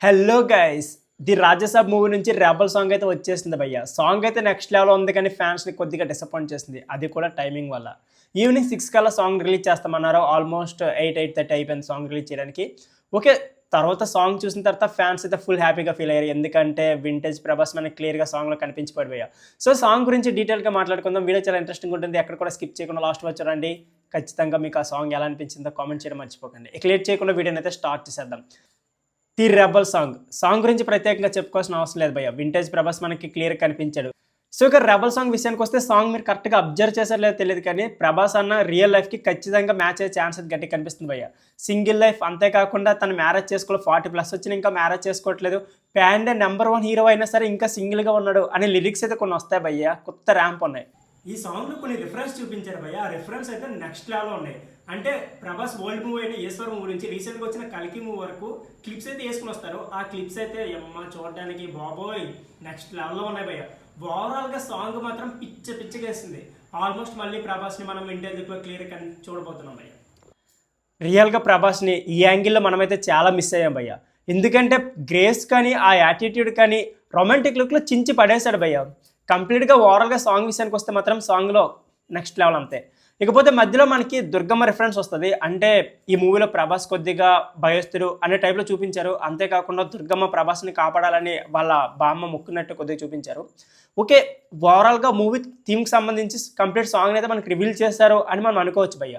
Hello guys the Rajya Sabha movie నుంచి rebel song అయితే వచ్చేసింది భయ్య. సాంగ్ అయితే నెక్స్ట్ లెవెల్ ఉంది కానీ ఫ్యాన్స్ని కొద్దిగా డిసప్పాయింట్ చేసింది. అది కూడా టైమింగ్ వల్ల. ఈవినింగ్ 6 కల్లా సాంగ్ రిలీజ్ చేస్తామన్నారు. ఆల్మోస్ట్ 8:30 అయిపోయింది సాంగ్ రిలీజ్ చేయడానికి. ఓకే, తర్వాత సాంగ్ చూసిన తర్వాత ఫ్యాన్స్ అయితే ఫుల్ హ్యాపీగా ఫీల్ అయ్యారు. ఎందుకంటే వింటేజ్ ప్రభాస్ మనకి క్లియర్గా సాంగ్లో కనిపించిపోయి. సో సాంగ్ గురించి డీటెయిల్గా మాట్లాడుకుందాం. వీడియో చాలా ఇంట్రెస్టింగ్ ఉంటుంది. ఎక్కడ కూడా స్కిప్ చేయకుండా లాస్ట్ వచ్చారండి. ఖచ్చితంగా మీకు ఆ సాంగ్ ఎలా అనిపించిందో కామెంట్ చేయడం మర్చిపోకండి. ఇక లేట్ చేయకుండా వీడియోని అయితే స్టార్ట్ చేసేద్దాం. ది రెబల్ సాంగ్ గురించి ప్రత్యేకంగా చెప్పుకోవాల్సిన అవసరం లేదు భయ్య. వింటేజ్ ప్రభాస్ మనకి క్లియర్గా కనిపించాడు. సో ఇక రెబల్ సాంగ్ విషయానికి వస్తే సాంగ్ మీరు కరెక్ట్గా అబ్జర్వ్ చేశారో లేదో తెలియదు కానీ ప్రభాస్ అన్న రియల్ లైఫ్కి ఖచ్చితంగా మ్యాచ్ అయ్యే ఛాన్స్ అయితే గట్టిగా కనిపిస్తుంది భయ్య. సింగిల్ లైఫ్, అంతేకాకుండా తను మ్యారేజ్ చేసుకోవాలి, 40+ వచ్చిన ఇంకా మ్యారేజ్ చేసుకోవట్లేదు, ప్యాండ్ నెంబర్ 1 హీరో అయినా సరే ఇంకా సింగిల్గా ఉన్నాడు అనే లిరిక్స్ అయితే కొన్ని వస్తాయి భయ్య. కొత్త ర్యాంప్ ఉన్నాయి. ఈ సాంగ్లో కొన్ని రిఫరెన్స్ చూపించారు భయ్య. ఆ రిఫరెన్స్ అయితే నెక్స్ట్ లెవెల్లో ఉన్నాయి. అంటే ప్రభాస్ ఓల్డ్ మూవీ అయిన ఈశ్వర్ మూవీ నుంచి రీసెంట్గా వచ్చిన కల్కి మూవీ వరకు క్లిప్స్ అయితే వేసుకుని వస్తారు. ఆ క్లిప్స్ అయితే చూడడానికి బాబోయ్ నెక్స్ట్ లెవెల్లో ఉన్నాయి భయ్య. ఓవరాల్గా సాంగ్ మాత్రం పిచ్చగా వేస్తుంది. ఆల్మోస్ట్ మళ్ళీ ప్రభాస్ని మనం వింటేజ్ క్లియర్గా చూడబోతున్నాం భయ్య. రియల్గా ప్రభాస్ని ఈ యాంగిల్లో మనమైతే చాలా మిస్ అయ్యాం భయ్య. ఎందుకంటే గ్రేస్ కానీ ఆ యాటిట్యూడ్ కానీ రొమాంటిక్ లుక్లో చించి పడేశాడు భయ్య. కంప్లీట్గా ఓవరాల్గా సాంగ్ విషయానికి వస్తే మాత్రం సాంగ్లో నెక్స్ట్ లెవెల్ అంతే. ఇకపోతే మధ్యలో మనకి దుర్గమ్మ రిఫరెన్స్ వస్తుంది. అంటే ఈ మూవీలో ప్రభాస్ కొద్దిగా భయస్తుడు అనే టైప్లో చూపించారు. అంతేకాకుండా దుర్గమ్మ ప్రభాస్ని కాపాడాలని వాళ్ళ బామ్మ మొక్కున్నట్టు కొద్దిగా చూపించారు. ఓకే, ఓవరాల్గా మూవీ థీమ్కి సంబంధించి కంప్లీట్ సాంగ్ అయితే మనకి రివీల్ చేశారు అని మనం అనుకోవచ్చు భయ్య.